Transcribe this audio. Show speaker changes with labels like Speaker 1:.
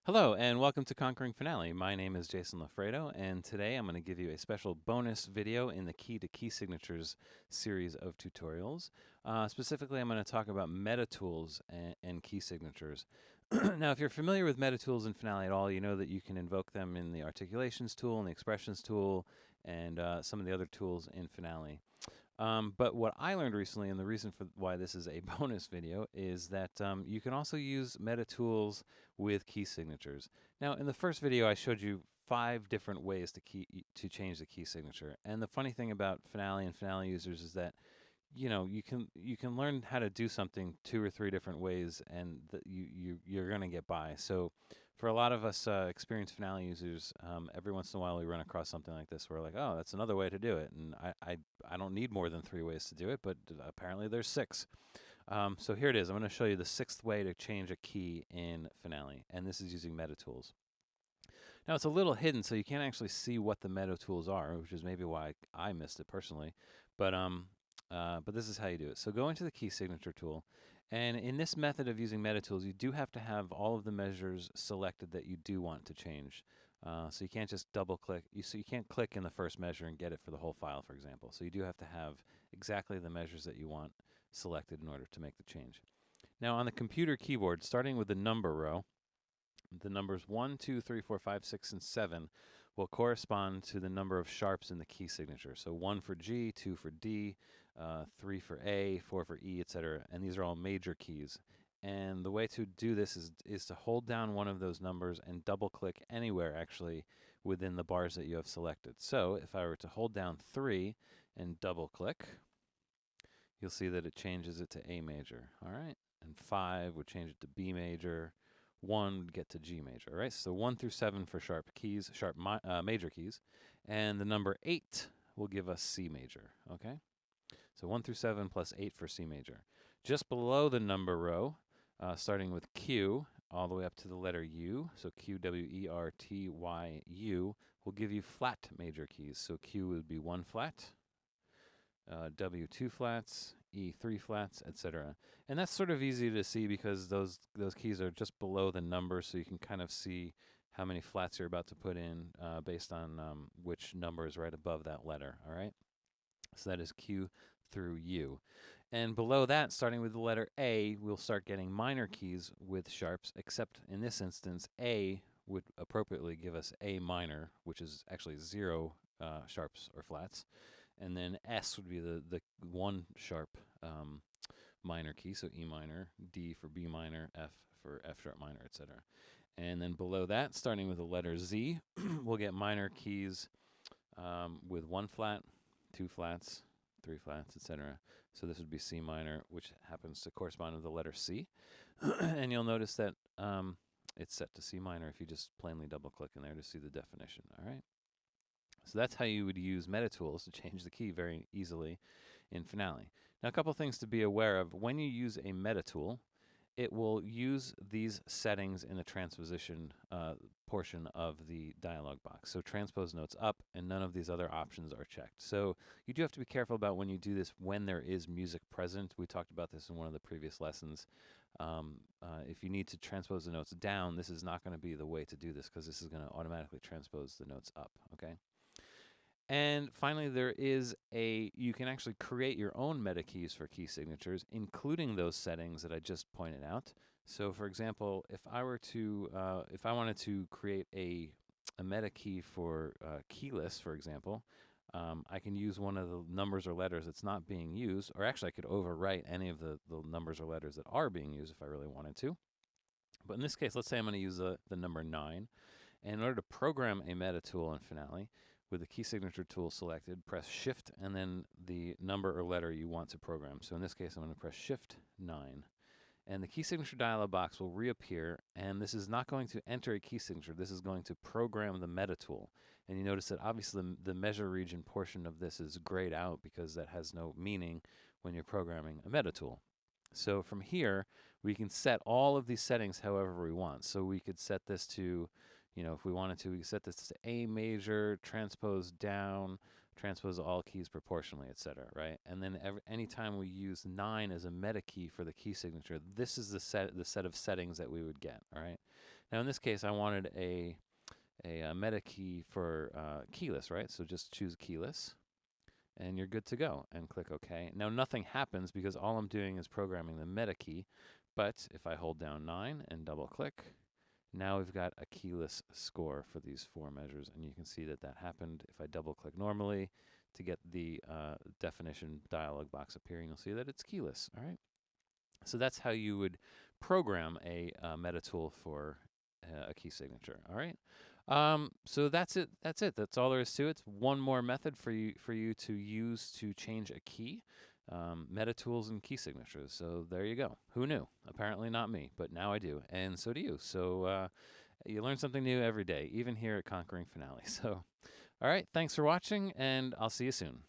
Speaker 1: Hello, and welcome to Conquering Finale. My name is Jason Lafredo, and today I'm going to give you a special bonus video in the Key to Key Signatures series of tutorials. Specifically, I'm going to talk about Metatools and key signatures. Now, if you're familiar with Metatools in Finale at all, you know that you can invoke them in the Articulations tool and the Expressions tool and some of the other tools in Finale. But what I learned recently, and the reason for why this is a bonus video, is that you can also use Metatools with key signatures. Now, in the first video, I showed you 5 different ways to change the key signature. And the funny thing about Finale and Finale users is that you can learn how to do something 2 or 3 different ways, and you're gonna get by. So for a lot of us experienced Finale users, every once in a while we run across something like this. Where we're like, oh, that's another way to do it, and I don't need more than 3 ways to do it, but apparently there's 6. So here it is. I'm going to show you the 6th way to change a key in Finale, and this is using Metatools. Now it's a little hidden, so you can't actually see what the Metatools are, which is maybe why I missed it personally. But this is how you do it. So go into the key signature tool, and in this method of using Metatools, you do have to have all of the measures selected that you do want to change. So you can't just double click. So you can't click in the first measure and get it for the whole file, for example. So you do have to have exactly the measures that you want selected in order to make the change. Now on the computer keyboard, starting with the number row, the numbers 1, 2, 3, 4, 5, 6, and 7 will correspond to the number of sharps in the key signature. So 1 for G, 2 for D, 3 for A, 4 for E, etc. And these are all major keys. And the way to do this is to hold down one of those numbers and double click anywhere actually within the bars that you have selected. So if I were to hold down 3 and double click, you'll see that it changes it to A major. All right. And 5 would change it to B major. 1 would get to G major. All right. So 1 through 7 for sharp keys, major keys. And the number 8 will give us C major. Okay. So 1 through 7 plus 8 for C major. Just below the number row, starting with Q all the way up to the letter U, so Q, W, E, R, T, Y, U, will give you flat major keys. So Q would be 1 flat, W 2 flats, E 3 flats, etc. And that's sort of easy to see because those keys are just below the number, so you can kind of see how many flats you're about to put in based on which number is right above that letter. All right. So that is Q through U. And below that, starting with the letter A, we'll start getting minor keys with sharps, except in this instance, A would appropriately give us A minor, which is actually 0 sharps or flats. And then S would be the 1 sharp minor key, so E minor, D for B minor, F for F sharp minor, etc. And then below that, starting with the letter Z, we'll get minor keys with 1 flat, 2 flats, 3 flats, etc. So this would be C minor, which happens to correspond to the letter C. And you'll notice that it's set to C minor if you just plainly double click in there to see the definition. All right. So that's how you would use Metatools to change the key very easily in Finale. Now, a couple things to be aware of. When you use a Metatool, it will use these settings in the transposition portion of the dialog box. So transpose notes up, and none of these other options are checked. So you do have to be careful about when you do this when there is music present. We talked about this in one of the previous lessons. If you need to transpose the notes down, this is not going to be the way to do this because this is going to automatically transpose the notes up, okay? And finally, you can actually create your own meta keys for key signatures, including those settings that I just pointed out. So for example, if I wanted to create a meta key for keyless, for example, I can use one of the numbers or letters that's not being used, or actually I could overwrite any of the numbers or letters that are being used if I really wanted to. But in this case, let's say I'm going to use the number 9. And in order to program a meta tool in Finale, with the key signature tool selected, press Shift and then the number or letter you want to program. So in this case, I'm going to press Shift 9. And the key signature dialog box will reappear, and this is not going to enter a key signature. This is going to program the meta tool. And you notice that obviously the measure region portion of this is grayed out because that has no meaning when you're programming a meta tool. So from here, we can set all of these settings however we want. So we could set this to, if we wanted to, we could set this to A major, transpose down, transpose all keys proportionally, etc. Right? And then anytime we use 9 as a meta key for the key signature, this is the set of settings that we would get. All right. Now in this case, I wanted a meta key for keyless, right? So just choose keyless, and you're good to go, and click OK. Now nothing happens because all I'm doing is programming the meta key, but if I hold down 9 and double click, now we've got a keyless score for these 4 measures, and you can see that that happened. If I double click normally to get the definition dialog box appearing, you'll see that it's keyless. All right. So that's how you would program a meta tool for a key signature. All right. So that's it. That's it. That's all there is to it. It's one more method for you to use to change a key. Meta tools and key signatures. So there you go. Who knew? Apparently not me, but now I do, and so do you. So you learn something new every day, even here at Conquering Finale. So, all right. Thanks for watching, and I'll see you soon.